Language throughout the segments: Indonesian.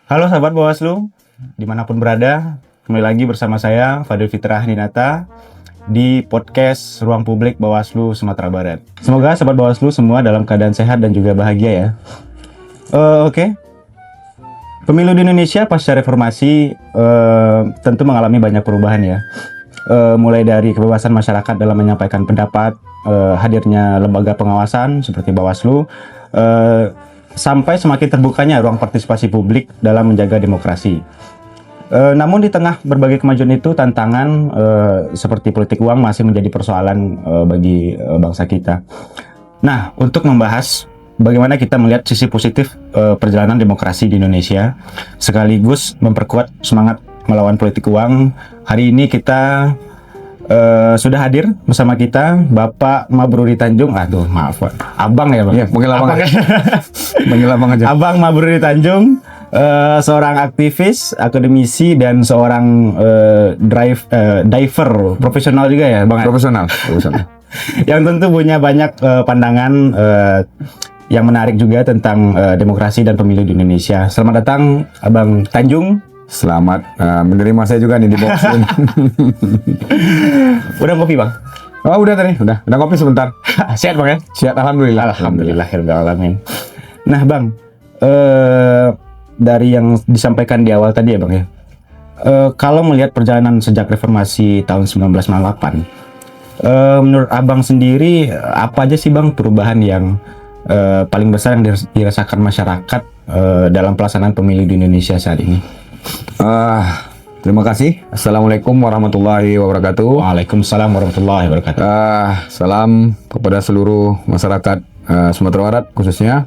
Halo sahabat Bawaslu, dimanapun berada, kembali lagi bersama saya Fadil Fitrah Dinata di podcast Ruang Publik Bawaslu Sumatera Barat. Semoga sahabat Bawaslu semua dalam keadaan sehat dan juga bahagia ya. Oke. Pemilu di Indonesia pasca reformasi tentu mengalami banyak perubahan ya. Mulai dari kebebasan masyarakat dalam menyampaikan pendapat, hadirnya lembaga pengawasan seperti Bawaslu, sampai semakin terbukanya ruang partisipasi publik dalam menjaga demokrasi. Namun di tengah berbagai kemajuan itu, tantangan seperti politik uang masih menjadi persoalan bagi bangsa kita. Nah, untuk membahas bagaimana kita melihat sisi positif perjalanan demokrasi di Indonesia, sekaligus memperkuat semangat melawan politik uang, hari ini kita sudah hadir bersama kita Bapak Mabruri Tanjung. Aduh, maaf Pak. Abang ya Bang? Iya, panggil abang aja. Panggil abang aja. Abang Mabruri Tanjung, seorang aktivis, akademisi, dan seorang diver profesional juga ya Bang? Profesional. Yang tentu punya banyak pandangan yang menarik juga tentang demokrasi dan pemilu di Indonesia. Selamat datang Abang Tanjung. Selamat menerima saya juga nih di Bawaslu. Udah kopi Bang? Oh udah tadi, udah kopi sebentar. Sehat Bang ya? Sehat, alhamdulillah. Alhamdulillah. Nah Bang, dari yang disampaikan di awal tadi ya Bang ya, kalau melihat perjalanan sejak reformasi tahun 1998, menurut Abang sendiri apa aja sih Bang perubahan yang paling besar yang dirasakan masyarakat dalam pelaksanaan pemilu di Indonesia saat ini? Terima kasih. Assalamualaikum warahmatullahi wabarakatuh. Waalaikumsalam warahmatullahi wabarakatuh. Salam kepada seluruh masyarakat Sumatera Barat khususnya.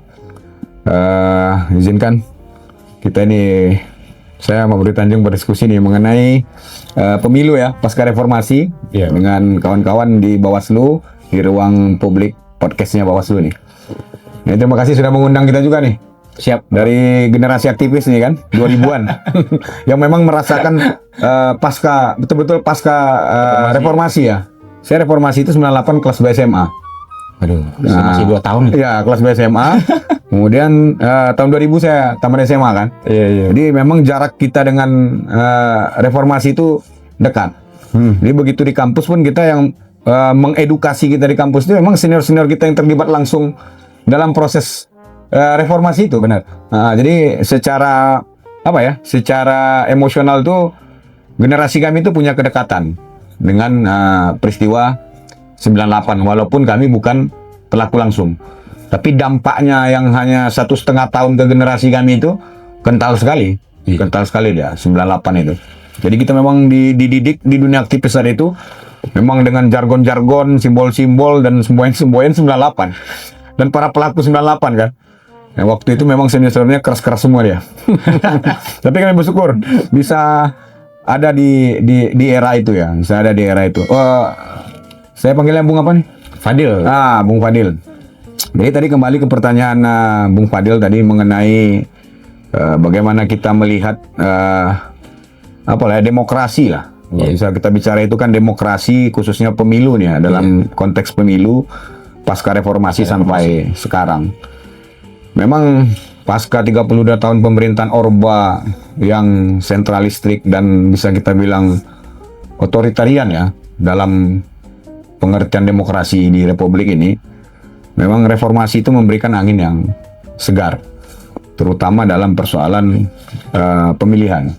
Izinkan kita ini, saya Mabruri Tanjung berdiskusi nih mengenai pemilu ya pasca reformasi dengan kawan-kawan di Bawaslu di ruang publik podcastnya Bawaslu nih. Nah, terima kasih sudah mengundang kita juga nih. Siap. Dari generasi aktivis nih kan 2000-an yang memang merasakan betul-betul pasca reformasi ya. Saya reformasi itu 98 kelas B SMA. Aduh, masih 2 tahun. Iya, kelas B SMA. Kemudian tahun 2000 saya tamat SMA kan. Iya. Jadi memang jarak kita dengan reformasi itu dekat. Jadi begitu di kampus pun kita yang mengedukasi kita di kampus itu memang senior-senior kita yang terlibat langsung dalam proses reformasi itu, benar. Jadi secara secara emosional tuh generasi kami itu punya kedekatan dengan peristiwa 98, walaupun kami bukan pelaku langsung. Tapi dampaknya yang hanya 1,5 tahun ke generasi kami itu kental sekali. Kental sekali dia 98 itu. Jadi kita memang dididik di dunia aktivis saat itu memang dengan jargon-jargon, simbol-simbol dan semboyan-semboyan 98. Dan para pelaku 98 kan. Nah, waktu itu memang senior-seniornya keras-keras semua dia. Tapi kami bersyukur bisa ada di era itu ya. Bisa ada di era itu. Saya panggilnya Bung apa nih? Fadil. Bung Fadil. Jadi tadi kembali ke pertanyaan Bung Fadil tadi mengenai bagaimana kita melihat demokrasi lah. Bisa kita bicara itu kan demokrasi khususnya pemilu nih ya, dalam konteks pemilu pasca reformasi sampai sekarang. Memang pasca 32 tahun pemerintahan Orba yang sentralistik dan bisa kita bilang otoritarian ya dalam pengertian demokrasi di Republik ini, memang reformasi itu memberikan angin yang segar, terutama dalam persoalan pemilihan.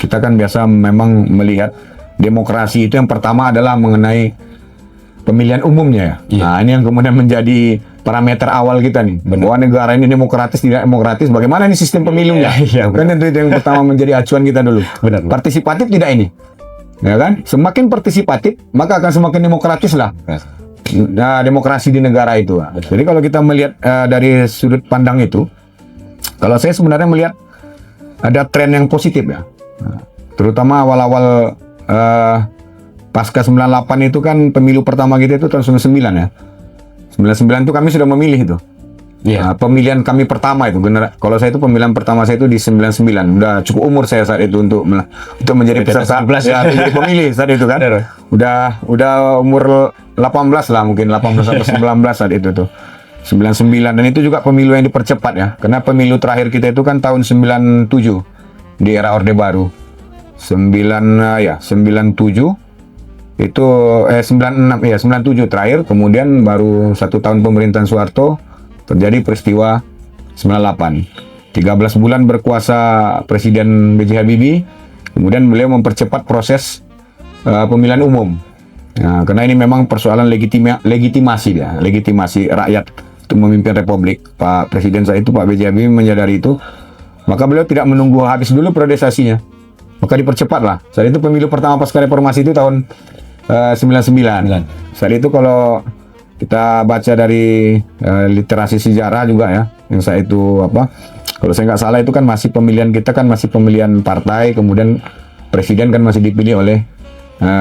Kita kan biasa memang melihat demokrasi itu yang pertama adalah mengenai pemilihan umumnya ya. Nah, ini yang kemudian menjadi parameter awal kita nih. Bahwa negara ini demokratis tidak demokratis, bagaimana ini sistem pemilunya? Kan itu yang pertama menjadi acuan kita dulu. Benar. Partisipatif tidak ini. Ya kan? Semakin partisipatif, maka akan semakin demokratis lah. Nah, demokrasi di negara itu. Jadi kalau kita melihat dari sudut pandang itu, kalau saya sebenarnya melihat ada tren yang positif ya. Terutama awal-awal pasca 98 itu kan pemilu pertama kita itu tahun 99 ya. 99 itu kami sudah memilih itu. Pemilihan kami pertama itu. Kalau saya itu pemilihan pertama saya itu di 99. Udah cukup umur saya saat itu untuk menjadi peserta ya, menjadi pemilih saat itu kan. Udah umur 18 lah mungkin, 18 atau 19 saat itu tuh. 99 dan itu juga pemilu yang dipercepat ya. Karena pemilu terakhir kita itu kan tahun 97 di era Orde Baru. 97 itu 96 ya 97 terakhir, kemudian baru 1 tahun pemerintahan Soeharto terjadi peristiwa 98. 13 bulan berkuasa Presiden B.J. Habibie, kemudian beliau mempercepat proses pemilihan umum. Nah, karena ini memang persoalan legitimasi rakyat untuk memimpin republik. Pak Presiden saat itu, Pak B.J. Habibie, menyadari itu, maka beliau tidak menunggu habis dulu periodisasinya, maka dipercepatlah. Saat itu pemilu pertama pasca reformasi itu tahun 99. Saat itu kalau kita baca dari literasi sejarah juga ya, yang saat itu kalau saya nggak salah itu kan masih pemilihan kita kan masih pemilihan partai, kemudian presiden kan masih dipilih oleh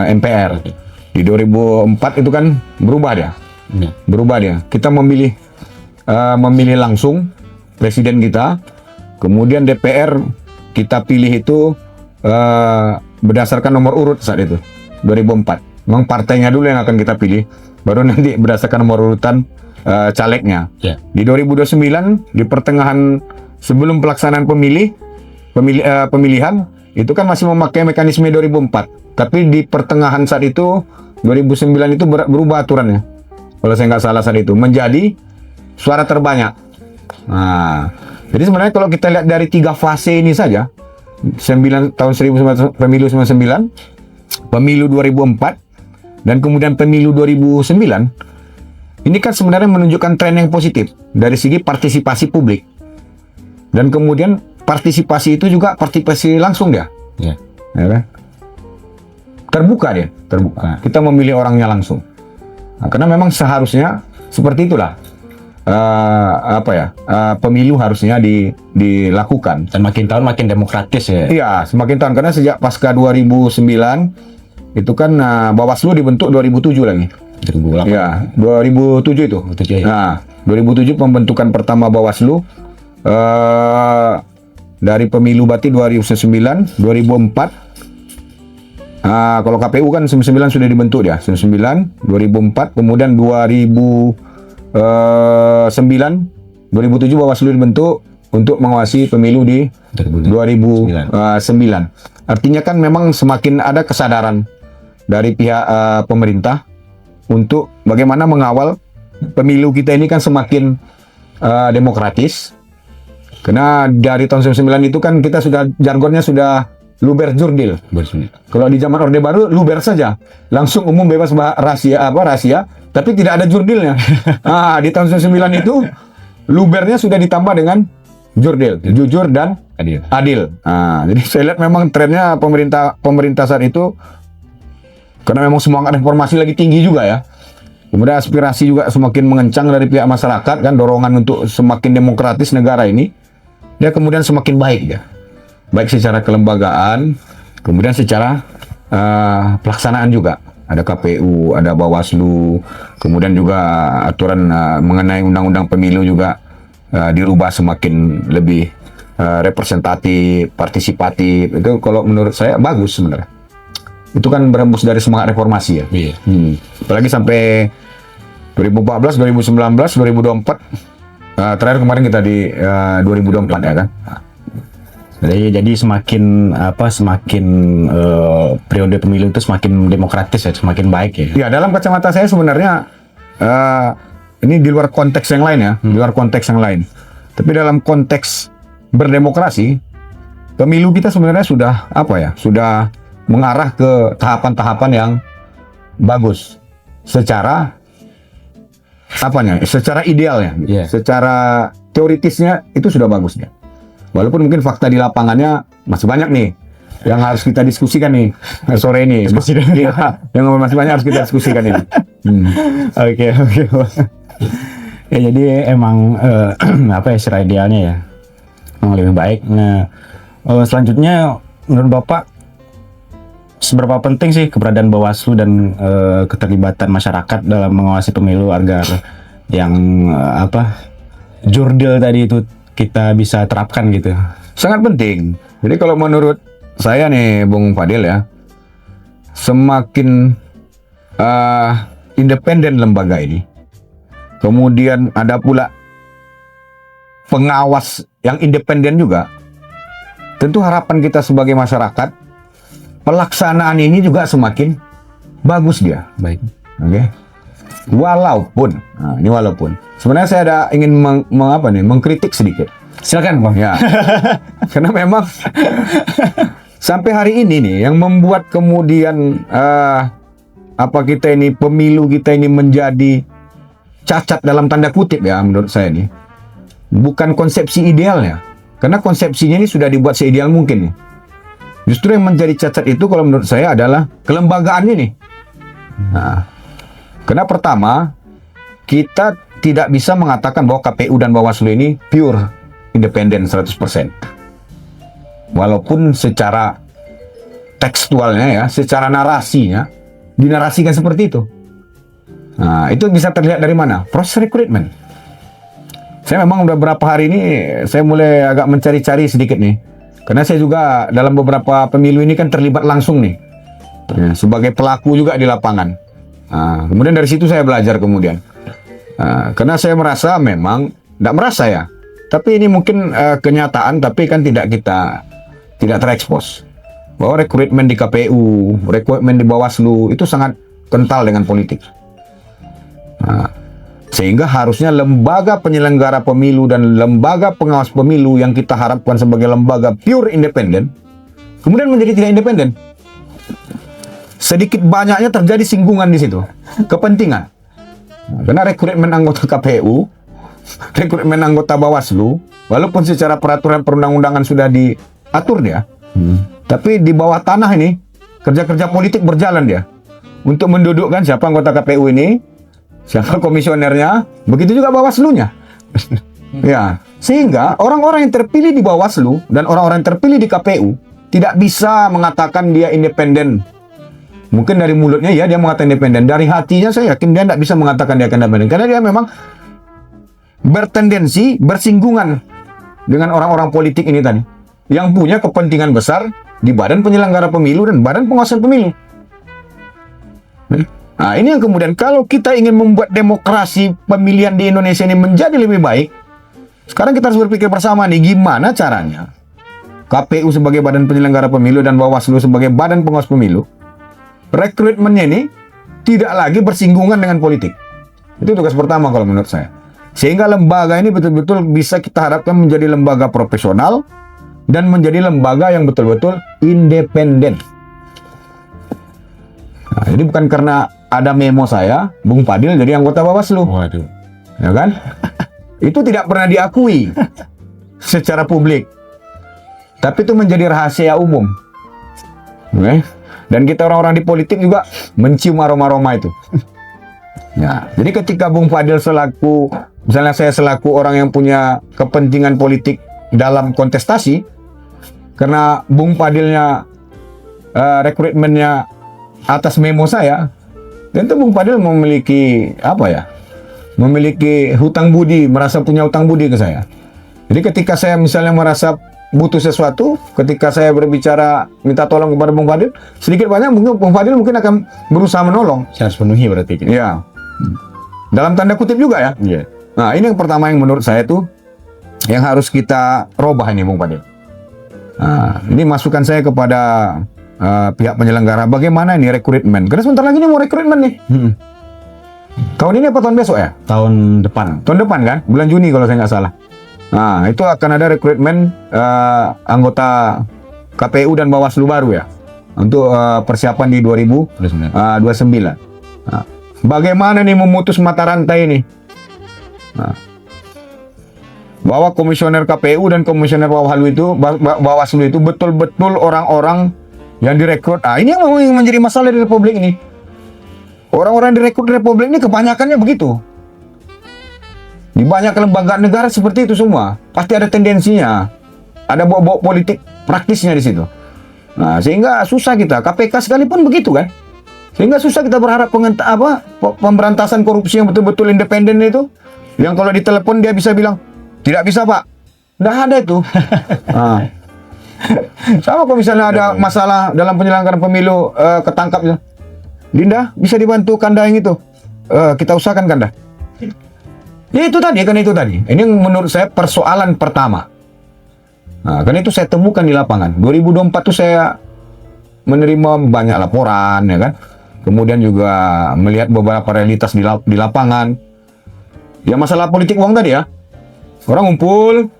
MPR. Di 2004 itu kan berubah dia. Kita memilih langsung presiden kita, kemudian DPR kita pilih itu berdasarkan nomor urut saat itu 2004. Memang partainya dulu yang akan kita pilih, baru nanti berdasarkan nomor urutan calegnya. Di 2029 di pertengahan sebelum pelaksanaan pemilihan itu kan masih memakai mekanisme 2004, tapi di pertengahan saat itu 2009 itu berubah aturannya, kalau saya nggak salah saat itu, menjadi suara terbanyak. Nah, jadi sebenarnya kalau kita lihat dari 3 fase ini saja, pemilu 99, pemilu 2004, dan kemudian pemilu 2009, ini kan sebenarnya menunjukkan tren yang positif dari segi partisipasi publik. Dan kemudian partisipasi itu juga partisipasi langsung dia. Ya kan? Terbuka. Kita memilih orangnya langsung. Nah, karena memang seharusnya seperti itulah. Pemilu harusnya dilakukan. Dan makin tahun makin demokratis ya. Iya, semakin tahun, karena sejak pasca 2009 itu kan Bawaslu dibentuk 2007 lagi. 2008. Ya, 2007 itu. 2007, ya. Nah, 2007 pembentukan pertama Bawaslu. Dari pemilu berarti 2009, 2004. Kalau KPU kan 99 sudah dibentuk dia, 99, 2004, kemudian 2007 Bawaslu dibentuk untuk mengawasi pemilu di 2009. Artinya kan memang semakin ada kesadaran dari pihak pemerintah untuk bagaimana mengawal pemilu kita ini kan semakin demokratis. Karena dari tahun 99 itu kan kita sudah jargonnya sudah luber jurdil. Kalau di zaman Orde Baru luber saja, langsung umum bebas rahasia, tapi tidak ada jurdilnya. Di tahun 99 itu lubernya sudah ditambah dengan jurdil, jujur dan adil. Jadi saya lihat memang trennya pemerintah saat itu, karena memang semangat reformasi lagi tinggi juga ya. Kemudian aspirasi juga semakin mengencang dari pihak masyarakat kan, dorongan untuk semakin demokratis negara ini. Dia kemudian semakin baik ya. Baik secara kelembagaan, kemudian secara pelaksanaan juga. Ada KPU, ada Bawaslu, kemudian juga aturan mengenai undang-undang pemilu juga dirubah semakin lebih representatif, partisipatif. Itu kalau menurut saya bagus sebenarnya. Itu kan berembus dari semangat reformasi ya. Iya. Apalagi sampai 2014, 2019, 2024. Terakhir kemarin kita di 2024 ya kan. Jadi semakin periode pemilu itu semakin demokratis ya, semakin baik ya. Ya, dalam kacamata saya sebenarnya ini di luar konteks yang lain ya, di luar konteks yang lain. Tapi dalam konteks berdemokrasi, pemilu kita sebenarnya sudah sudah mengarah ke tahapan-tahapan yang bagus secara secara idealnya, secara teoritisnya itu sudah bagus ya. Walaupun mungkin fakta di lapangannya masih banyak nih yang harus kita diskusikan nih sore ini. Yang masih banyak harus kita diskusikan ini. Oke. Ya, jadi emang secara idealnya ya memang lebih baik. Nah, selanjutnya menurut Bapak seberapa penting sih keberadaan Bawaslu dan keterlibatan masyarakat dalam mengawasi pemilu agar yang jurdil tadi itu kita bisa terapkan gitu? Sangat penting. Jadi kalau menurut saya nih, Bung Fadil ya, semakin independen lembaga ini, kemudian ada pula pengawas yang independen juga. Tentu harapan kita sebagai masyarakat, pelaksanaan ini juga semakin bagus dia. Baik. Oke. Walaupun, nah ini walaupun, sebenarnya saya ada ingin mengkritik sedikit. Silakan, Bang. Ya, karena memang sampai hari ini nih yang membuat kemudian pemilu kita ini menjadi cacat dalam tanda kutip ya menurut saya nih, bukan konsepsi idealnya, karena konsepsinya ini sudah dibuat seideal mungkin nih. Justru yang menjadi cacat itu kalau menurut saya adalah kelembagaan ini. Nah, karena pertama kita tidak bisa mengatakan bahwa KPU dan Bawaslu ini pure independen 100%. Walaupun secara tekstualnya ya, secara narasinya dinarasikan seperti itu. Nah, itu bisa terlihat dari mana? Proses rekrutmen. Saya memang udah beberapa hari ini saya mulai agak mencari-cari sedikit nih. Karena saya juga dalam beberapa pemilu ini kan terlibat langsung nih. Ya, sebagai pelaku juga di lapangan. Nah, kemudian dari situ saya belajar kemudian. Karena saya merasa memang, tidak merasa ya, tapi ini mungkin kenyataan, tapi kan tidak terekspos. Bahwa rekrutmen di KPU, rekrutmen di Bawaslu itu sangat kental dengan politik. Sehingga harusnya lembaga penyelenggara pemilu dan lembaga pengawas pemilu yang kita harapkan sebagai lembaga pure independen, kemudian menjadi tidak independen. Sedikit banyaknya terjadi singgungan di situ, kepentingan. Karena rekrutmen anggota KPU, rekrutmen anggota Bawaslu, walaupun secara peraturan perundang-undangan sudah diatur dia, tapi di bawah tanah ini kerja-kerja politik berjalan dia untuk mendudukkan siapa anggota KPU ini, siapa komisionernya, begitu juga Bawaslunya. Ya, sehingga orang-orang yang terpilih di Bawaslu dan orang-orang yang terpilih di KPU tidak bisa mengatakan dia independen. Mungkin dari mulutnya ya dia mengatakan independen, dari hatinya saya yakin dia tidak bisa mengatakan dia independen, karena dia memang bertendensi bersinggungan dengan orang-orang politik ini tadi, yang punya kepentingan besar di badan penyelenggara pemilu dan badan pengawasan pemilu. Nah, ini yang kemudian kalau kita ingin membuat demokrasi pemilihan di Indonesia ini menjadi lebih baik, sekarang kita harus berpikir bersama nih, gimana caranya KPU sebagai badan penyelenggara pemilu dan Bawaslu sebagai badan pengawas pemilu, rekrutmennya ini tidak lagi bersinggungan dengan politik. Itu tugas pertama kalau menurut saya. Sehingga lembaga ini betul-betul bisa kita harapkan menjadi lembaga profesional dan menjadi lembaga yang betul-betul independen. Nah, ini bukan karena ada memo saya, Bung Fadil jadi anggota Bawaslu. Waduh. Ya kan? Itu tidak pernah diakui secara publik. Tapi itu menjadi rahasia umum. Oke? Dan kita orang-orang di politik juga mencium aroma-aroma itu. Ya, jadi ketika Bung Fadil selaku, misalnya saya selaku orang yang punya kepentingan politik dalam kontestasi, karena Bung Fadilnya rekrutmennya atas memo saya, tentu Bung Fadil memiliki memiliki hutang budi, merasa punya hutang budi ke saya. Jadi ketika saya misalnya merasa butuh sesuatu, ketika saya berbicara minta tolong kepada Bung Fadil, sedikit banyak mungkin Bung Fadil mungkin akan berusaha menolong. Saya harus penuhi berarti. Ya. Dalam tanda kutip juga ya. Iya. Nah, ini yang pertama yang menurut saya tuh yang harus kita robah ini Bung Fadil. Nah, ini masukan saya kepada pihak penyelenggara, bagaimana ini rekrutmen? Karena sebentar lagi ini mau rekrutmen nih. Tahun ini apa tahun besok ya? Tahun depan. Tahun depan kan? Bulan Juni kalau saya nggak salah. Nah, itu akan ada rekrutmen anggota KPU dan Bawaslu baru ya, untuk persiapan di 2029. Nah, bagaimana nih memutus mata rantai ini? Nah, bahwa komisioner KPU dan komisioner Bawaslu itu betul-betul orang-orang yang direkrut. Ini yang menjadi masalah di Republik ini. Orang-orang yang direkrut di Republik ini kebanyakannya begitu. Di banyak kelembagaan negara seperti itu semua. Pasti ada tendensinya. Ada bawa-bawa politik praktisnya di situ. Nah, sehingga susah kita. KPK sekalipun begitu kan. Sehingga susah kita berharap pemberantasan korupsi yang betul-betul independen itu. Yang kalau ditelepon dia bisa bilang, tidak bisa Pak. Nggak ada itu. Nah. Sama kalau misalnya ada masalah dalam penyelenggaraan pemilu, ketangkap. Dinda, bisa dibantu Kanda yang itu. Kita usahakan Kanda. Ya itu tadi, kan itu tadi. Ini yang menurut saya persoalan pertama. Nah, kan itu saya temukan di lapangan. 2024 tuh saya menerima banyak laporan, ya kan. Kemudian juga melihat beberapa realitas di lapangan. Ya masalah politik uang tadi ya. Orang ngumpul,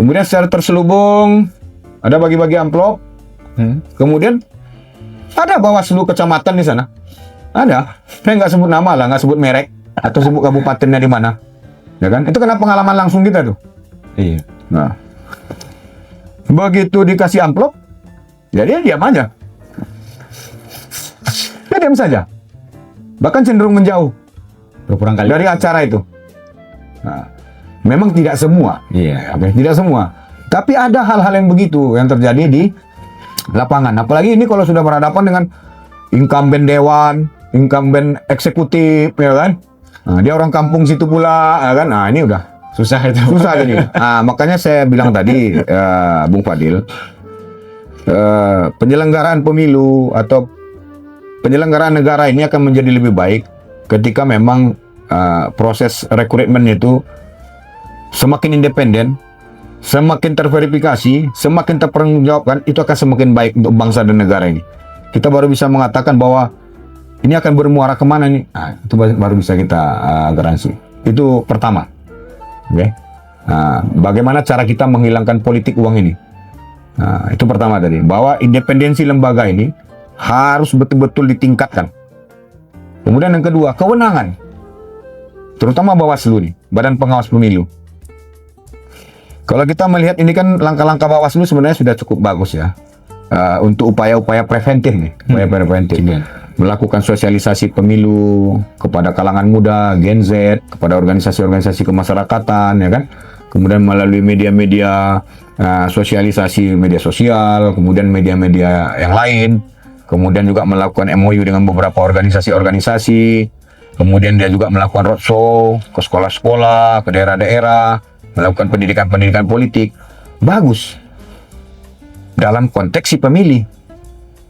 kemudian secara terselubung ada bagi-bagi amplop. Kemudian ada Bawaslu kecamatan di sana. Ada. Saya nggak sebut nama lah, nggak sebut merek atau sebut kabupatennya di mana. Ya kan? Itu karena pengalaman langsung kita tuh. Iya. Nah, begitu dikasih amplop, ya dia diam aja. Dia diam saja. Bahkan cenderung menjauh Berkurang kali. dari acara itu. Nah, memang tidak semua. Iya. Tidak semua. Tapi ada hal-hal yang begitu yang terjadi di lapangan. Apalagi ini kalau sudah berhadapan dengan incumbent dewan, incumbent eksekutif, ya kan? Nah, dia orang kampung situ pula, ya kan? Nah, ini udah Susah itu. susah jadi. Nah, makanya saya bilang tadi, Bung Fadil, penyelenggaraan pemilu atau penyelenggaraan negara ini akan menjadi lebih baik ketika memang proses rekrutmen itu semakin independen, semakin terverifikasi, semakin terpertanggungjawabkan, itu akan semakin baik untuk bangsa dan negara ini. Kita baru bisa mengatakan bahwa ini akan bermuara kemana nih? Nah, itu baru bisa kita garansi. Itu pertama. Oke. Nah, bagaimana cara kita menghilangkan politik uang ini? Nah, itu pertama tadi. Bahwa independensi lembaga ini harus betul-betul ditingkatkan. Kemudian yang kedua, kewenangan. Terutama Bawaslu nih, Badan Pengawas Pemilu. Kalau kita melihat ini kan langkah-langkah Bawaslu sebenarnya sudah cukup bagus ya. Untuk upaya-upaya preventif nih, upaya preventif. Melakukan sosialisasi pemilu kepada kalangan muda, Gen Z, kepada organisasi-organisasi kemasyarakatan, ya kan. Kemudian melalui media-media sosialisasi media sosial, kemudian media-media yang lain. Kemudian juga melakukan MOU dengan beberapa organisasi-organisasi. Kemudian dia juga melakukan roadshow ke sekolah-sekolah, ke daerah-daerah, melakukan pendidikan-pendidikan politik. Bagus. Dalam konteks si pemilih.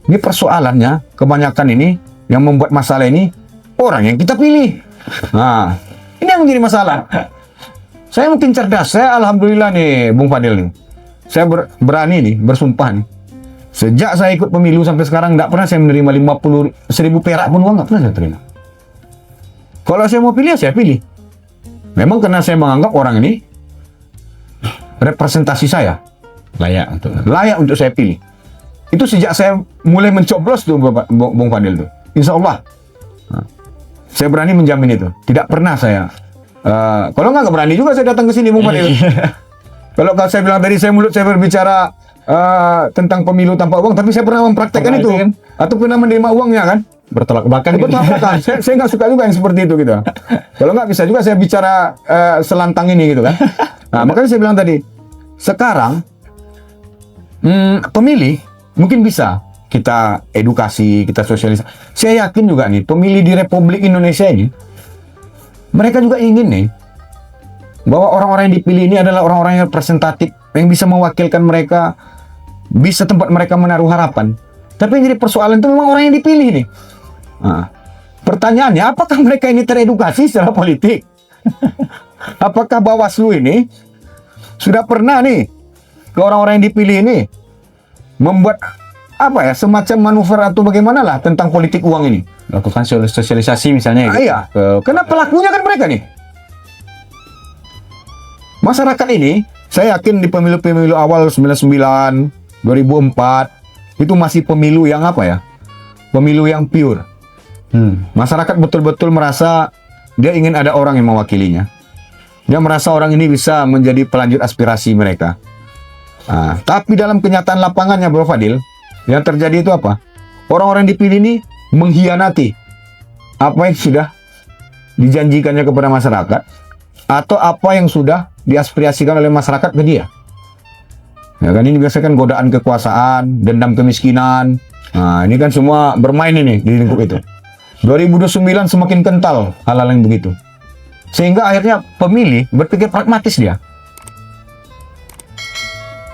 Ini persoalannya, kebanyakan ini, yang membuat masalah ini, orang yang kita pilih. Nah, ini yang menjadi masalah. Saya mungkin cerdas, saya alhamdulillah nih, Bung Fadil nih. Saya berani nih, bersumpah nih. Sejak saya ikut pemilu sampai sekarang, nggak pernah saya menerima 50.000 perak pun uang, nggak pernah saya terima. Kalau saya mau pilih, ya saya pilih. Memang karena saya menganggap orang ini representasi saya. Layak untuk saya pilih. Itu sejak saya mulai mencoblos tuh Bung Fadil tuh. Insya Allah. Nah, saya berani menjamin itu. Tidak pernah saya. Kalau nggak berani juga saya datang ke sini Bung Fadil. Kalau saya bilang tadi saya berbicara tentang pemilu tanpa uang, tapi saya pernah mempraktekkan itu. Kan? Atau pernah menerima uangnya kan? Bertolak belakang. Bertolak belakang. Saya nggak suka juga yang seperti itu gitu. Kalau nggak bisa juga saya bicara selantang ini gitu kan. Nah, makanya saya bilang tadi, sekarang pemilih mungkin bisa kita edukasi, kita sosialisasi. Saya yakin juga nih, pemilih di Republik Indonesia ini, mereka juga ingin nih, bahwa orang-orang yang dipilih ini adalah orang-orang yang representatif, yang bisa mewakilkan mereka, bisa tempat mereka menaruh harapan. Tapi yang jadi persoalan itu memang orang yang dipilih nih. Nah, pertanyaannya, apakah mereka ini teredukasi secara politik? Apakah Bawaslu ini sudah pernah nih, ke orang-orang yang dipilih ini, membuat apa ya, semacam manuver atau bagaimana lah tentang politik uang ini, Lakukan sosialisasi misalnya. Gitu. iya, karena pelakunya kan mereka nih. Masyarakat ini, saya yakin di pemilu-pemilu awal 99, 2004, itu masih pemilu yang apa ya, pemilu yang pure. Masyarakat betul-betul merasa dia ingin ada orang yang mewakilinya. Dia merasa orang ini bisa menjadi pelanjut aspirasi mereka. Nah, tapi dalam kenyataan lapangannya Bro Fadil, yang terjadi itu apa? Orang-orang yang dipilih ini mengkhianati apa yang sudah dijanjikannya kepada masyarakat, atau apa yang sudah diaspirasikan oleh masyarakat ke dia. Ya kan, ini biasanya kan godaan kekuasaan, dendam kemiskinan. Nah, ini kan semua bermain ini di lingkup itu. 2029 semakin kental hal-hal yang begitu. Sehingga akhirnya pemilih berpikir pragmatis dia.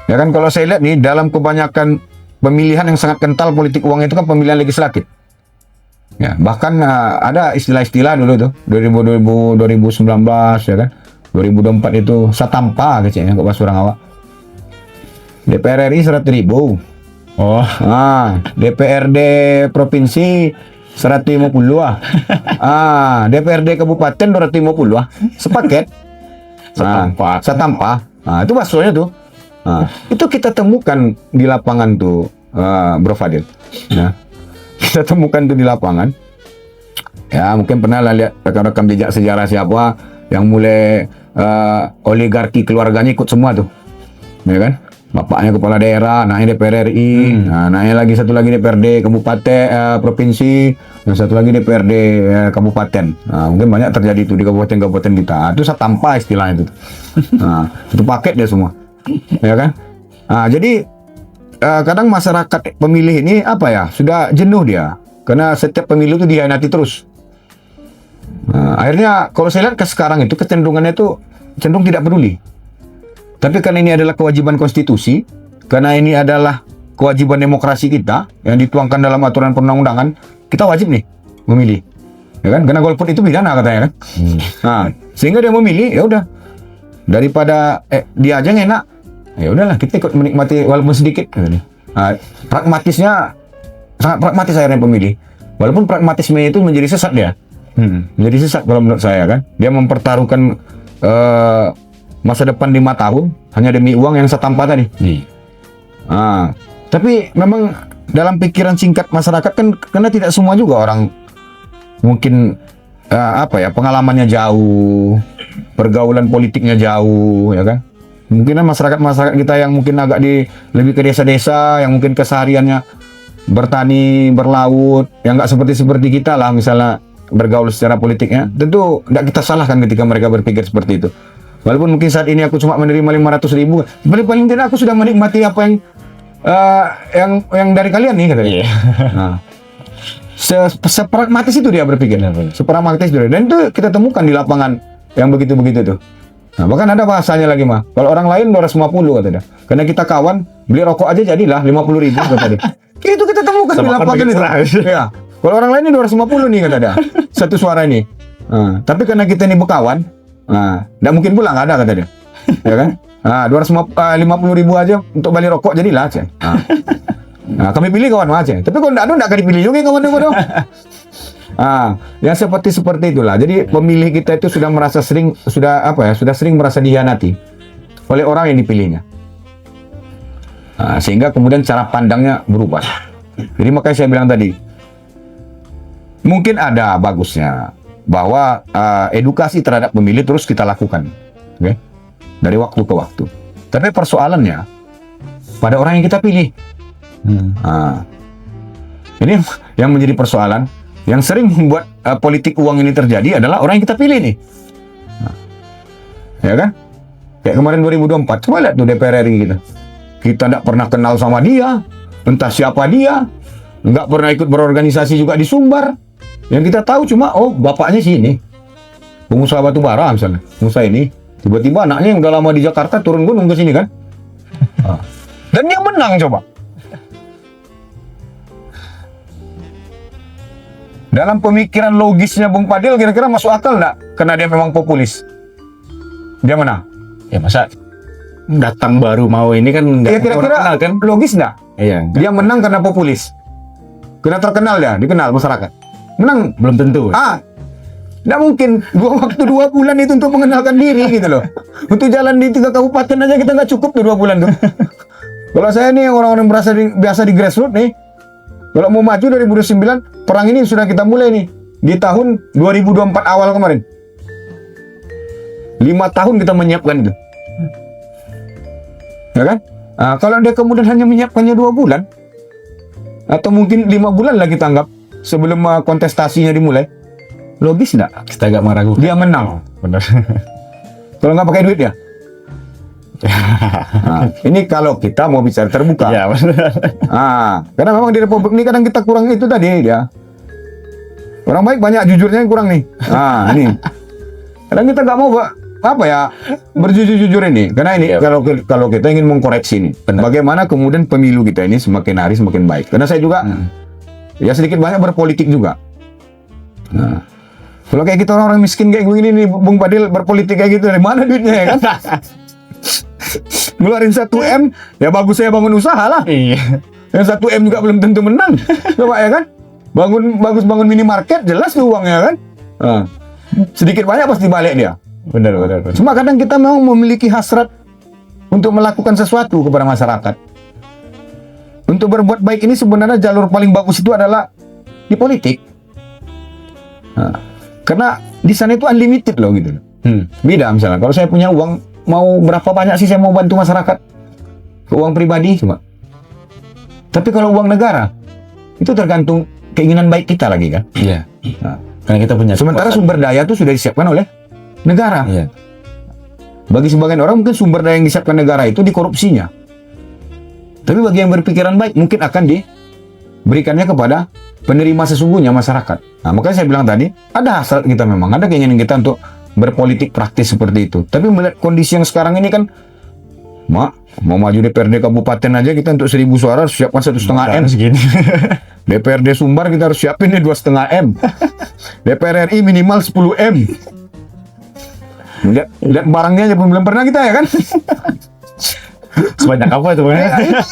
Ya kan, kalau saya lihat nih, dalam kebanyakan pemilihan yang sangat kental politik uang itu kan pemilihan legislatif. Ya, bahkan ada istilah-istilah dulu tuh 2019 ya kan. 2024 itu satampa kecilnya kok bahasa orang awak. DPR RI 100.000. Oh, DPRD provinsi 150 ah. DPRD kabupaten 250 ah. Sepaket. Satampa. Itu baksonya tuh. Itu kita temukan di lapangan tuh, Bro Fadil. Nah, kita temukan tuh di lapangan. Ya, mungkin pernah lah lihat rekan-rekan jejak sejarah siapa yang mulai oligarki keluarganya ikut semua tuh. Ya kan? Bapaknya kepala daerah, anaknya DPR RI, anaknya lagi satu lagi DPRD kabupaten provinsi, dan satu lagi DPRD kabupaten. Mungkin banyak terjadi itu di kabupaten-kabupaten kita. Itu satampa istilahnya itu. Itu paket dia semua. Ya kan? Jadi kadang masyarakat pemilih ini apa ya, sudah jenuh dia karena setiap pemilu itu dihianati terus. Akhirnya kalau saya lihat ke sekarang itu kecenderungannya itu cenderung tidak peduli. Tapi karena ini adalah kewajiban konstitusi, karena ini adalah kewajiban demokrasi kita yang dituangkan dalam aturan perundang-undangan, kita wajib nih memilih, ya kan? Karena golput itu pidana katanya kan. Sehingga dia memilih, ya udah, daripada dia aja yang enak, ya udahlah kita ikut menikmati walaupun sedikit. Pragmatisnya sangat pragmatis akhirnya pemilih, walaupun pragmatisme itu menjadi sesat dia, menjadi sesat kalau menurut saya kan. Dia mempertaruhkan masa depan 5 tahun hanya demi uang yang satampa tadi. Tapi memang dalam pikiran singkat masyarakat kan, karena tidak semua juga orang mungkin pengalamannya jauh, pergaulan politiknya jauh, ya kan. Mungkin masyarakat kita yang mungkin agak lebih ke desa-desa, yang mungkin kesehariannya bertani, berlaut, yang nggak seperti kita lah misalnya bergaul secara politiknya. Tentu tidak kita salahkan ketika mereka berpikir seperti itu. Walaupun mungkin saat ini aku cuma menerima 500.000, paling tidak aku sudah menikmati apa yang dari kalian nih katanya. Sepragmatis itu dia berpikir, sepragmatis itu. Dan itu kita temukan di lapangan yang begitu-begitu tuh. Bahkan ada bahasanya lagi mah. Kalau orang lain 250 kata dia. Karena kita kawan, beli rokok aja jadilah 50.000 kata dia. Itu kita temukan di lapangan itu. Ya. Kalau orang lain ini 250 nih kata dia. Satu suara ini. Tapi karena kita ini berkawan, nggak mungkin pula nggak ada kata dia, ya kan? 250.000 aja untuk beli rokok jadilah aja. Kami pilih kawan aja. Tapi kalau nggak akan dipilih juga kawan dong. Yang seperti itulah. Jadi pemilih kita itu sudah sering merasa dihianati oleh orang yang dipilihnya. Sehingga kemudian cara pandangnya berubah. Jadi makanya saya bilang tadi, mungkin ada bagusnya bahwa edukasi terhadap pemilih terus kita lakukan, okay? Dari waktu ke waktu. Tapi persoalannya pada orang yang kita pilih. Ini yang menjadi persoalan yang sering membuat politik uang ini terjadi adalah orang yang kita pilih nih. Ya kan? Kayak kemarin 2024, coba lihat tuh DPR RI kita. Kita tidak pernah kenal sama dia, entah siapa dia, nggak pernah ikut berorganisasi juga di Sumbar. Yang kita tahu cuma, bapaknya sini, pengusaha batu bara misalnya, pengusaha ini, tiba-tiba anaknya yang udah lama di Jakarta turun gunung ke sini kan, dan dia menang coba. Dalam pemikiran logisnya Bung Fadil kira-kira masuk akal nggak? Karena dia memang populis, dia menang. Ya masa datang baru mau ini kan nggak kira-kira kan? Logis nggak? Iya. Dia menang karena populis, karena terkenal dia, dikenal masyarakat. Menang belum tentu. Nggak mungkin 2 bulan itu untuk mengenalkan diri gitu loh. Untuk jalan di 3 kabupaten aja kita nggak cukup tuh 2 bulan tuh. Kalau saya nih orang-orang biasa di grassroots nih, kalau mau maju 2009, perang ini sudah kita mulai nih di tahun 2024 awal kemarin. 5 tahun kita menyiapkan itu, ya kan? Kalau dia kemudian hanya menyiapkannya 2 bulan, atau mungkin 5 bulan lah kita anggap sebelum kontestasinya dimulai, logis nggak? Kita agak meragukan. Dia menang. Benar. Kalau nggak pakai duit ya. Ini kalau kita mau bicara terbuka. Ya, benar. Karena memang di Republik ini kadang kita kurang itu tadi dia. Orang baik banyak, jujurnya yang kurang nih. Ini. Kadang kita nggak mau berjujur-jujur ini. Karena ini kalau kita ingin mengkoreksi ini, bagaimana kemudian pemilu kita ini semakin hari semakin baik. Karena saya juga ya sedikit banyak berpolitik juga. Nah, kalau kayak kita orang miskin kayak begini nih, Bung Fadil berpolitik kayak gitu, dari mana duitnya ya kan? Ngeluarin 1 M, ya bagus saya bangun usaha lah. Iya. Yang 1 M juga belum tentu menang, coba ya kan? Bangun minimarket, jelas tuh uangnya kan? Nah, sedikit banyak pasti balik dia. Benar. Cuma kadang kita memang memiliki hasrat untuk melakukan sesuatu kepada masyarakat. Untuk berbuat baik ini sebenarnya jalur paling bagus itu adalah di politik. Nah, karena di sana itu unlimited loh gitu. Beda misalnya, kalau saya punya uang, mau berapa banyak sih saya mau bantu masyarakat? Uang pribadi cuma. Tapi kalau uang negara, itu tergantung keinginan baik kita lagi kan. Iya. Nah, Karena kita punya sementara kekuatan. sumber daya itu sudah disiapkan oleh negara. Iya. Bagi sebagian orang mungkin sumber daya yang disiapkan negara itu dikorupsinya. Tapi bagi yang berpikiran baik mungkin akan diberikannya kepada penerima sesungguhnya masyarakat. Nah, makanya saya bilang tadi, ada hasrat kita memang, ada keinginan kita untuk berpolitik praktis seperti itu. Tapi melihat kondisi yang sekarang ini kan, mau maju DPRD kabupaten aja kita untuk 1.000 suara harus siapkan 1,5 M. Segini. DPRD Sumbar kita harus siapin nih 2,5 M. DPR RI minimal 10 M. Lihat barangnya aja belum pernah kita ya kan. Sebanyak apa itu?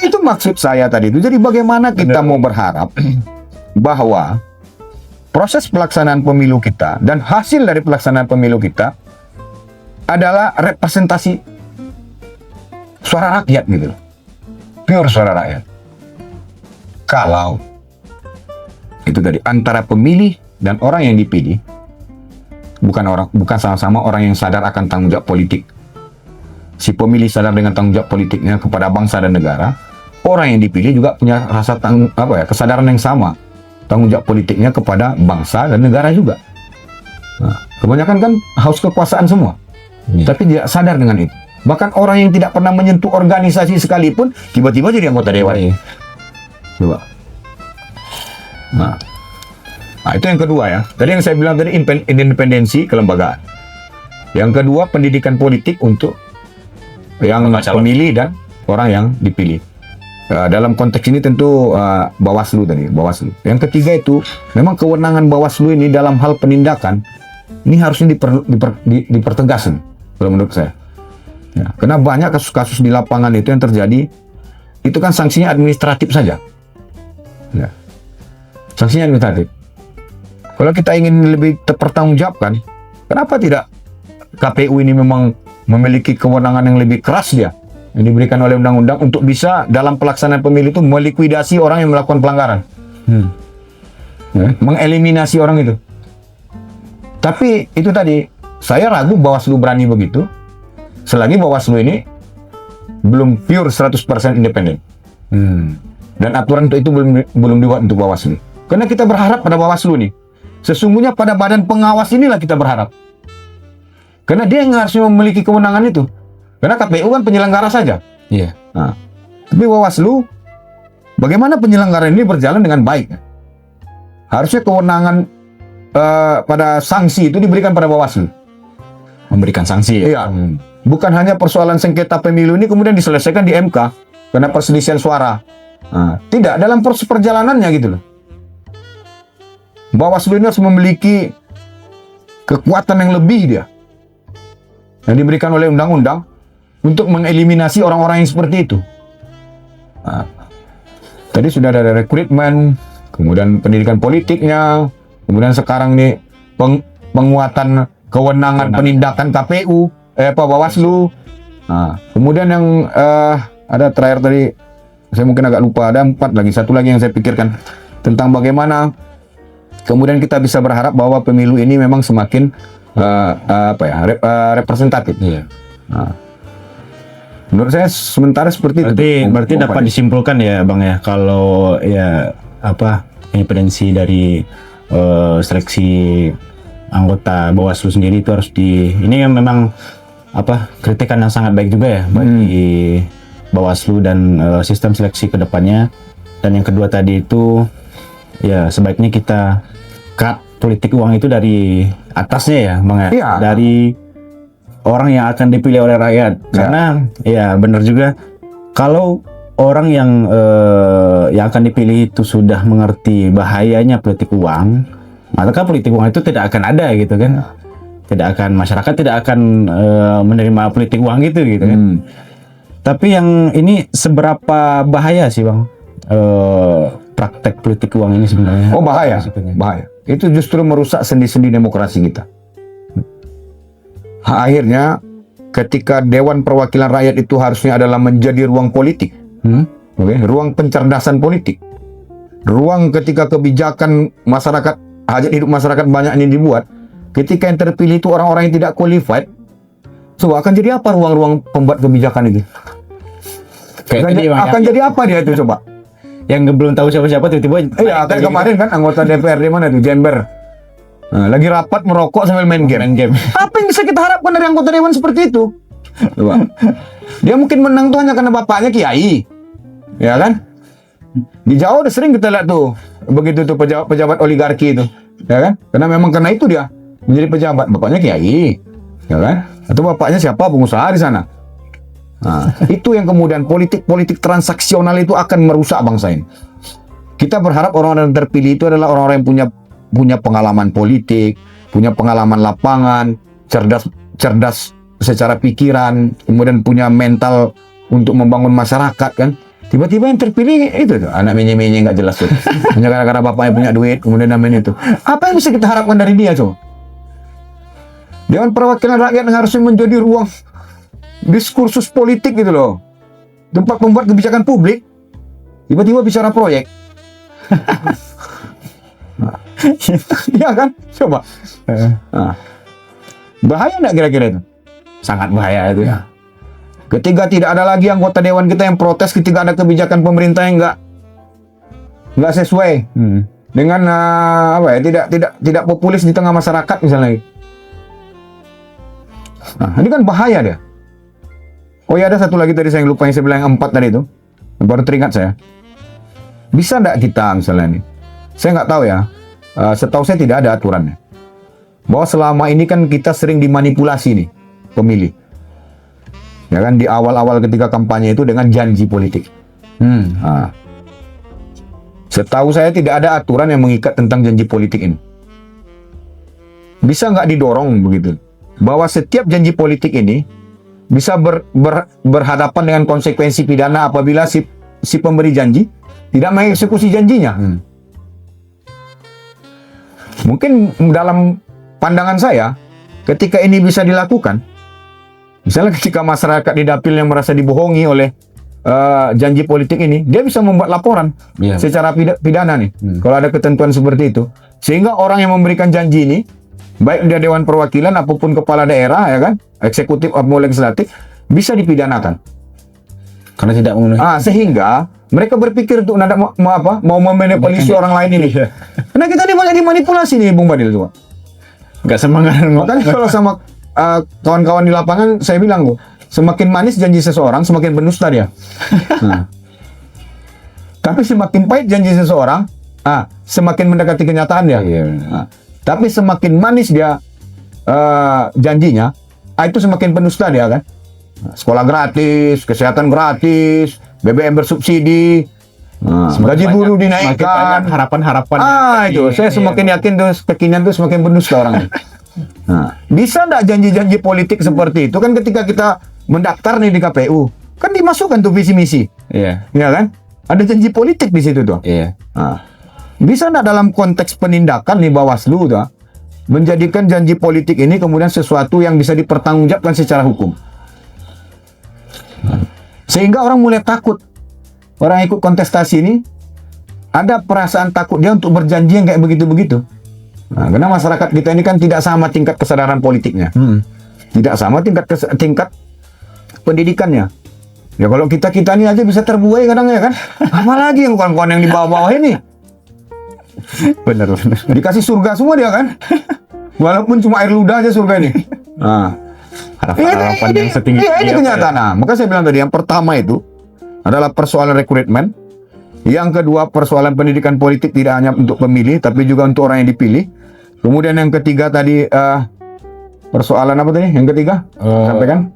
Itu maksud saya tadi itu. Jadi bagaimana kita mau berharap bahwa proses pelaksanaan pemilu kita dan hasil dari pelaksanaan pemilu kita adalah representasi suara rakyat gitu loh. Pure suara rakyat. Kalau itu tadi antara pemilih dan orang yang dipilih bukan sama-sama orang yang sadar akan tanggung jawab politik. Si pemilih sadar dengan tanggung jawab politiknya kepada bangsa dan negara. Orang yang dipilih juga punya rasa kesadaran yang sama, tanggung jawab politiknya kepada bangsa dan negara juga. Nah, kebanyakan kan haus kekuasaan semua, tapi tidak sadar dengan itu. Bahkan orang yang tidak pernah menyentuh organisasi sekalipun tiba-tiba jadi anggota dewan. Coba. Nah, itu yang kedua ya. Tadi yang saya bilang tadi independensi kelembagaan. Yang kedua pendidikan politik untuk yang pemilih dan orang yang dipilih. Dalam konteks ini tentu Bawaslu tadi, Bawaslu. Yang ketiga itu memang kewenangan Bawaslu ini dalam hal penindakan ini harusnya dipertegas kalau menurut saya. Ya, karena banyak kasus-kasus di lapangan itu yang terjadi itu kan sanksinya administratif saja. Ya. Sanksinya administratif. Kalau kita ingin lebih terpertanggungjawabkan, kenapa tidak KPU ini memang memiliki kewenangan yang lebih keras dia yang diberikan oleh undang-undang untuk bisa dalam pelaksanaan pemilu itu melikuidasi orang yang melakukan pelanggaran, mengeliminasi orang itu. Tapi itu tadi saya ragu Bawaslu berani begitu selagi Bawaslu ini belum pure 100% independen. Dan aturan itu belum dibuat untuk Bawaslu. Karena kita berharap pada Bawaslu nih. Sesungguhnya pada badan pengawas inilah kita berharap. Karena dia yang harusnya memiliki kewenangan itu. Karena KPU kan penyelenggara saja. Iya. Nah, tapi Bawaslu, bagaimana penyelenggaraan ini berjalan dengan baik? Harusnya kewenangan pada sanksi itu diberikan pada Bawaslu. Memberikan sanksi ya? Iya. Bukan hanya persoalan sengketa pemilu ini kemudian diselesaikan di MK karena perselisihan suara. Nah, tidak, dalam proses perjalanannya gitu loh. Bawaslu ini harus memiliki kekuatan yang lebih dia yang diberikan oleh undang-undang untuk mengeliminasi orang-orang yang seperti itu. Nah, tadi sudah ada rekrutmen, kemudian pendidikan politiknya, kemudian sekarang nih penguatan kewenangan penindakan KPU, Bawaslu. Nah, kemudian yang ada terakhir tadi, saya mungkin agak lupa, ada 4 lagi, satu lagi yang saya pikirkan tentang bagaimana kemudian kita bisa berharap bahwa pemilu ini memang semakin representatif. Iya. Nah, menurut saya sementara seperti itu. Berarti dapat disimpulkan ya Bang ya, kalau ya independensi dari seleksi anggota Bawaslu sendiri itu harus ini memang kritikan yang sangat baik juga ya bagi Bawaslu dan sistem seleksi ke depannya. Dan yang kedua tadi itu ya sebaiknya kita cut politik uang itu dari atasnya ya Bang ya. Iya. Dari orang yang akan dipilih oleh rakyat. Karena ya benar juga kalau orang yang akan dipilih itu sudah mengerti bahayanya politik uang, maka politik uang itu tidak akan ada gitu kan. Tidak akan, masyarakat tidak akan menerima politik uang gitu kan. Tapi yang ini seberapa bahaya sih Bang? Praktek politik uang ini sebenarnya? Oh bahaya, bahaya. Itu justru merusak sendi-sendi demokrasi kita. Akhirnya ketika Dewan Perwakilan Rakyat itu harusnya adalah menjadi ruang politik, ruang pencerdasan politik, ruang ketika kebijakan masyarakat, hajat hidup masyarakat banyak ini dibuat. Ketika yang terpilih itu orang-orang yang tidak qualified, coba akan jadi apa ruang-ruang pembuat kebijakan itu? Akan jadi apa dia itu coba? Yang belum tahu siapa-siapa tiba-tiba. Iya, kayak kemarin kan anggota DPRD mana tuh, Jember. Nah, lagi rapat merokok sambil main game. Apa yang bisa kita harapkan dari anggota dewan seperti itu? Coba. Dia mungkin menang tuh hanya karena bapaknya kiai, ya kan? Di Jawa udah sering kita lihat tuh begitu tuh pejabat oligarki itu, ya kan? Karena itu dia menjadi pejabat, bapaknya kiai, ya kan? Atau bapaknya siapa, pengusaha di sana. Nah, itu yang kemudian politik transaksional itu akan merusak bangsa ini. Kita berharap orang-orang yang terpilih itu adalah orang-orang yang punya pengalaman politik, punya pengalaman lapangan, cerdas secara pikiran, kemudian punya mental untuk membangun masyarakat kan. Tiba-tiba yang terpilih itu tuh, anak menye-menye nggak jelas tuh. Hanya gara-gara bapaknya punya duit, kemudian namanya itu. Apa yang bisa kita harapkan dari dia coba? Dewan Perwakilan Rakyat harusnya menjadi ruang diskursus politik gitu loh. Tempat membuat kebijakan publik, tiba-tiba bicara proyek. Iya kan? Coba. Bahaya nggak kira-kira itu? Sangat bahaya itu ya. Ketika tidak ada lagi anggota dewan kita yang protes ketika ada kebijakan pemerintah yang nggak sesuai dengan tidak populis di tengah masyarakat misalnya. Nah, ini kan bahaya dia. Oh ya, ada satu lagi tadi saya lupa yang saya bilang yang 4 tadi itu. Baru teringat saya. Bisa nggak kita misalnya ini? Saya nggak tahu ya. Setahu saya tidak ada aturannya. Bahwa selama ini kan kita sering dimanipulasi nih pemilih. Ya kan, di awal-awal ketika kampanye itu dengan janji politik. Nah, setahu saya tidak ada aturan yang mengikat tentang janji politik ini. Bisa nggak didorong begitu? Bahwa setiap janji politik ini bisa berhadapan dengan konsekuensi pidana apabila si pemberi janji tidak mengeksekusi janjinya. Mungkin dalam pandangan saya, ketika ini bisa dilakukan, misalnya ketika masyarakat di dapil yang merasa dibohongi oleh janji politik ini, dia bisa membuat laporan secara pidana nih. Kalau ada ketentuan seperti itu, sehingga orang yang memberikan janji ini, baik dia Dewan Perwakilan apapun kepala daerah, ya kan, eksekutif maupun legislatif, bisa dipidanakan karena tidak memenuhi. Sehingga mereka berpikir untuk mau memanipulasi orang lain ini. Karena kita ini banyak dimanipulasi nih, Bung Badil tuh. Nggak semangat. Makanya kalau sama kawan-kawan di lapangan saya bilang tuh, semakin manis janji seseorang, semakin berdusta dia. Tapi semakin pahit janji seseorang, semakin mendekati kenyataan dia. Tapi semakin manis dia janjinya, itu semakin pendusta dia kan. Sekolah gratis, kesehatan gratis, BBM bersubsidi, gaji guru dinaikkan, harapan-harapan. Itu saya semakin yakin tuh kekinian tuh semakin pendusta orang. Bisa nggak janji-janji politik seperti itu kan ketika kita mendaftar nih di KPU, kan dimasukkan tuh visi misi, ya kan? Ada janji politik di situ tuh. Bisa nggak dalam konteks penindakan nih Bawaslu tuh menjadikan janji politik ini kemudian sesuatu yang bisa dipertanggungjawabkan secara hukum, sehingga orang mulai takut. Orang ikut kontestasi ini ada perasaan takut dia untuk berjanji yang kayak begitu-begitu. Karena masyarakat kita ini kan tidak sama tingkat kesadaran politiknya, tidak sama tingkat pendidikannya. Ya kalau kita ini aja bisa terbuai kadang ya kan, apalagi yang kawan-kawan yang di bawah-bawah ini. Bener. Dikasih surga semua dia kan, walaupun cuma air ludah aja surga ini. Harapan yang setinggi ini kenyataan. Maka saya bilang tadi yang pertama itu adalah persoalan rekrutmen. Yang kedua persoalan pendidikan politik tidak hanya untuk pemilih tapi juga untuk orang yang dipilih. Kemudian yang ketiga tadi persoalan apa tadi? Yang ketiga sampaikan.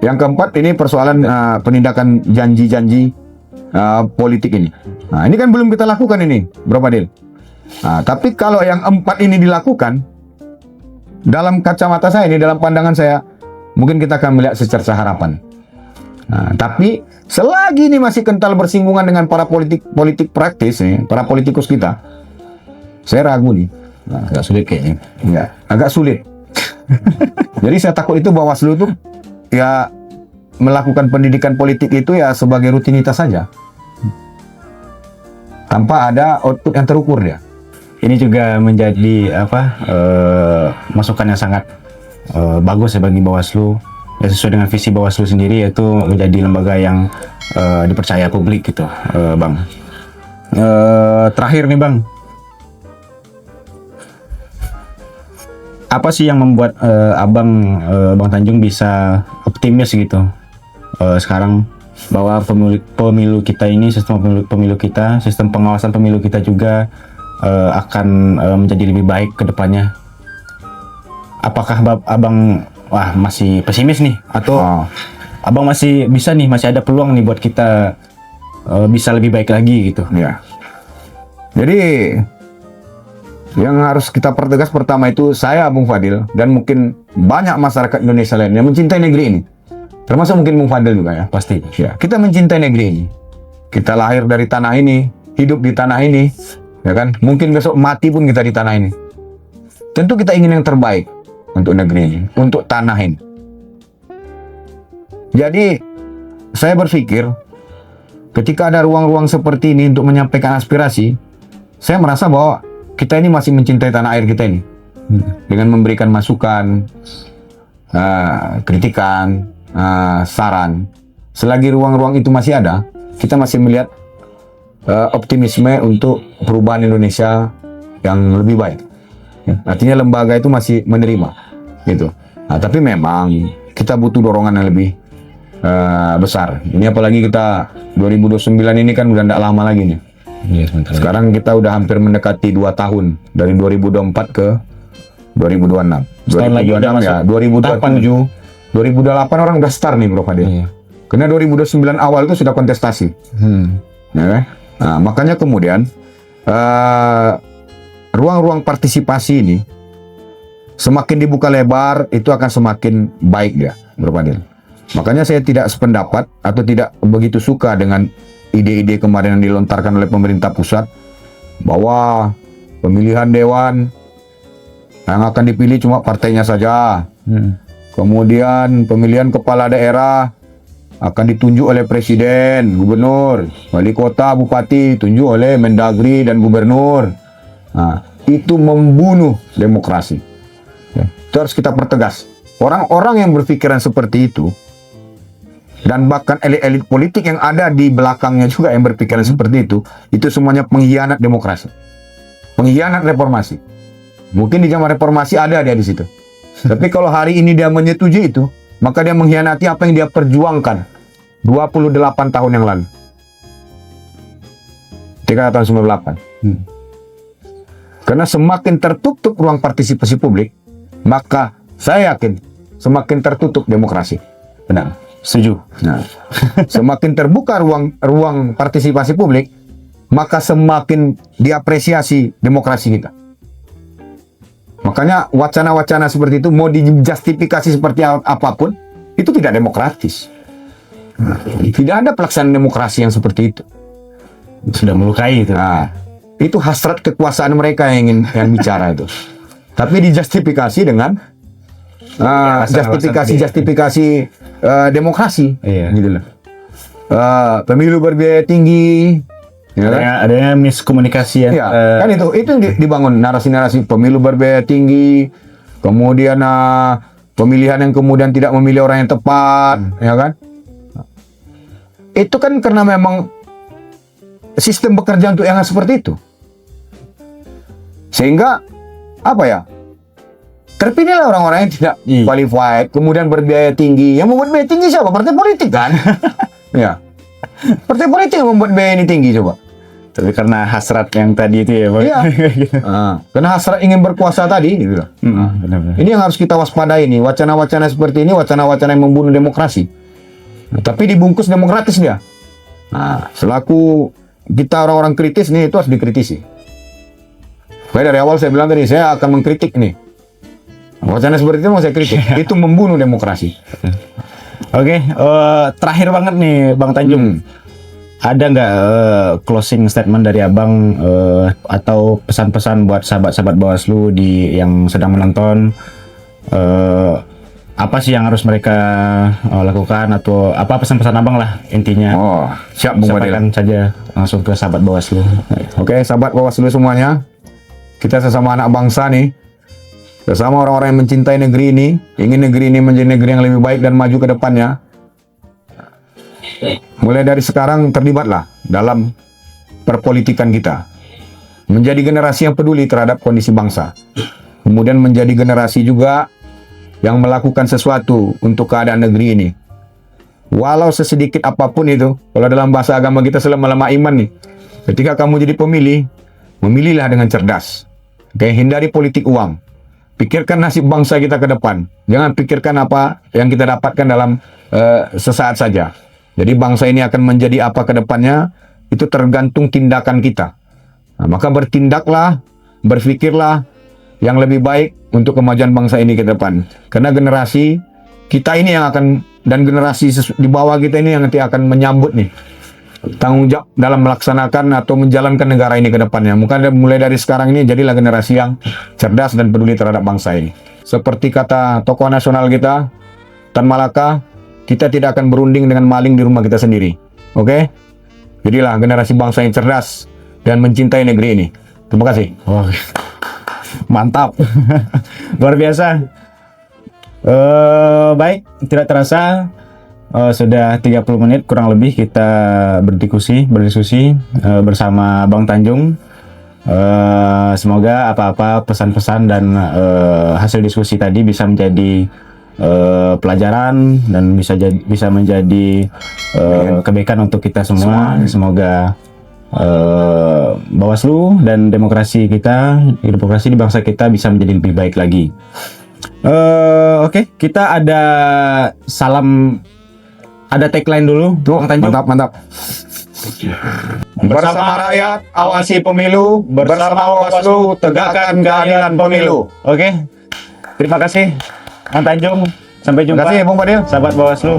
Yang keempat ini persoalan penindakan janji-janji politik ini. Nah ini kan belum kita lakukan ini, berapa Del? Nah, tapi kalau yang 4 ini dilakukan, dalam kacamata saya ini, dalam pandangan saya, mungkin kita akan melihat secerca harapan. Nah, tapi selagi ini masih kental bersinggungan dengan para politik praktis nih, para politikus kita, saya ragu nih. Nah, Agak sulit kayaknya. ya, agak sulit. Jadi saya takut itu Bawaslu itu ya melakukan pendidikan politik itu ya sebagai rutinitas saja, tanpa ada output yang terukur dia. Ini juga menjadi masukan yang sangat bagus ya bagi Bawaslu. Ya, sesuai dengan visi Bawaslu sendiri, yaitu menjadi lembaga yang dipercaya publik gitu, Bang. Terakhir nih Bang, apa sih yang membuat Bang Tanjung bisa optimis gitu sekarang bahwa pemilu kita ini, sistem pemilu kita, sistem pengawasan pemilu kita juga akan menjadi lebih baik ke depannya? Apakah Abang masih pesimis nih, atau Abang masih bisa nih, masih ada peluang nih buat kita bisa lebih baik lagi gitu? Ya. Jadi yang harus kita pertegas pertama itu, saya Bung Fadil dan mungkin banyak masyarakat Indonesia lain yang mencintai negeri ini, termasuk mungkin Bung Fadil juga ya. Pasti. Ya, kita mencintai negeri ini. Kita lahir dari tanah ini, hidup di tanah ini, ya kan? Mungkin besok mati pun kita di tanah ini. Tentu kita ingin yang terbaik untuk negeri ini, untuk tanah ini. Jadi, saya berpikir ketika ada ruang-ruang seperti ini untuk menyampaikan aspirasi, saya merasa bahwa kita ini masih mencintai tanah air kita ini. Dengan memberikan masukan, kritikan, saran. Selagi ruang-ruang itu masih ada, kita masih melihat optimisme untuk perubahan Indonesia yang lebih baik. Ya, artinya lembaga itu masih menerima, gitu. Nah, tapi memang kita butuh dorongan yang lebih besar. Ini apalagi kita 2029 ini kan udah tidak lama lagi nih. Iya, sebentar. Sekarang kita udah hampir mendekati 2 tahun dari 2024 ke 2026. Setahun lagi udah 2026 ya, masuk 2027, 2028 orang udah start nih Bro Fadil. Iya. Karena 2029 awal itu sudah kontestasi. Ya kan? Nah, makanya kemudian ruang-ruang partisipasi ini semakin dibuka lebar, itu akan semakin baik dia, Bro Fadil. Makanya saya tidak sependapat atau tidak begitu suka dengan ide-ide kemarin yang dilontarkan oleh pemerintah pusat bahwa pemilihan dewan yang akan dipilih cuma partainya saja. Kemudian pemilihan kepala daerah akan ditunjuk oleh presiden, gubernur, wali kota, bupati, ditunjuk oleh Mendagri dan gubernur. Nah, itu membunuh demokrasi. Ya, itu harus kita pertegas. Orang-orang yang berpikiran seperti itu, dan bahkan elit-elit politik yang ada di belakangnya juga yang berpikiran seperti itu semuanya pengkhianat demokrasi, pengkhianat reformasi. Mungkin di zaman reformasi ada dia di situ. Tapi kalau hari ini dia menyetujui itu, maka dia mengkhianati apa yang dia perjuangkan 28 tahun yang lalu. Ketika tahun 98. Karena semakin tertutup ruang partisipasi publik, maka saya yakin semakin tertutup demokrasi. Benar. Setuju. Nah, semakin terbuka ruang partisipasi publik, maka semakin diapresiasi demokrasi kita. Makanya wacana-wacana seperti itu mau dijustifikasi seperti apapun, itu tidak demokratis. Tidak ada pelaksanaan demokrasi yang seperti itu. Sudah melukai itu. Nah, itu hasrat kekuasaan mereka yang ingin bicara itu. Tapi dijustifikasi dengan justifikasi demokrasi. Iya. Gitu loh. Pemilu berbiaya tinggi. Ya kan? Adanya miskomunikasi ya. Ya, kan itu yang dibangun narasi-narasi pemilu berbiaya tinggi, kemudian pemilihan yang kemudian tidak memilih orang yang tepat, ya kan? Itu kan karena memang sistem bekerja untuk yang seperti itu, sehingga apa ya? Terpilihlah orang-orang yang tidak qualified, kemudian berbiaya tinggi. Yang membuat biaya tinggi siapa? Partai politik kan? Ya, partai politik yang membuat biaya ini tinggi coba. Tapi karena hasrat yang tadi itu ya, Pak. Iya. Karena hasrat ingin berkuasa tadi, gitu. Benar-benar. Ini yang harus kita waspadai nih. Wacana-wacana seperti ini, wacana-wacana yang membunuh demokrasi. Tapi dibungkus demokratis dia. Nah, selaku kita orang-orang kritis nih, itu harus dikritisi. Makanya dari awal saya bilang tadi, saya akan mengkritik nih. Wacana seperti itu mau saya kritik. Itu membunuh demokrasi. Oke, terakhir banget nih Bang Tanjung. Ada nggak closing statement dari Abang atau pesan-pesan buat sahabat-sahabat Bawaslu yang sedang menonton? Apa sih yang harus mereka lakukan, atau apa pesan-pesan Abang lah intinya? Oh, siap Bung Fadil. Sampaikan saja langsung ke sahabat Bawaslu. Oke, sahabat Bawaslu semuanya, kita sesama anak bangsa nih, sesama orang-orang yang mencintai negeri ini, ingin negeri ini menjadi negeri yang lebih baik dan maju ke depannya. Mulai dari sekarang terlibatlah dalam perpolitikan kita, menjadi generasi yang peduli terhadap kondisi bangsa, kemudian menjadi generasi juga yang melakukan sesuatu untuk keadaan negeri ini. Walau sesedikit apapun itu, kalau dalam bahasa agama kita selama-lama iman nih, ketika kamu jadi pemilih, memilihlah dengan cerdas. Oke, hindari politik uang. Pikirkan nasib bangsa kita ke depan. Jangan pikirkan apa yang kita dapatkan dalam sesaat saja. Jadi bangsa ini akan menjadi apa ke depannya, itu tergantung tindakan kita. Nah, maka bertindaklah, berpikirlah yang lebih baik untuk kemajuan bangsa ini ke depan. Karena generasi kita ini yang akan, dan generasi di bawah kita ini yang nanti akan menyambut nih tanggung jawab dalam melaksanakan atau menjalankan negara ini ke depannya. Maka mulai dari sekarang ini jadilah generasi yang cerdas dan peduli terhadap bangsa ini. Seperti kata tokoh nasional kita, Tan Malaka, kita tidak akan berunding dengan maling di rumah kita sendiri. Oke? Jadilah generasi bangsa yang cerdas dan mencintai negeri ini. Terima kasih. Oh, mantap. Luar biasa. Baik, tidak terasa sudah 30 menit kurang lebih kita berdiskusi bersama Bang Tanjung. Semoga apa-apa pesan-pesan dan hasil diskusi tadi bisa menjadi pelajaran dan bisa menjadi kebaikan untuk kita semua. Semoga Bawaslu dan demokrasi di bangsa kita bisa menjadi lebih baik lagi. Oke, kita ada tagline dulu. Tuh, mantap. Bersama rakyat, awasi pemilu. Bersama Bawaslu, tegakkan keadilan pemilu. Oke, terima kasih Bang Tanjung. Sampai jumpa. Terima kasih Bung Fadil. Sahabat Bawaslu.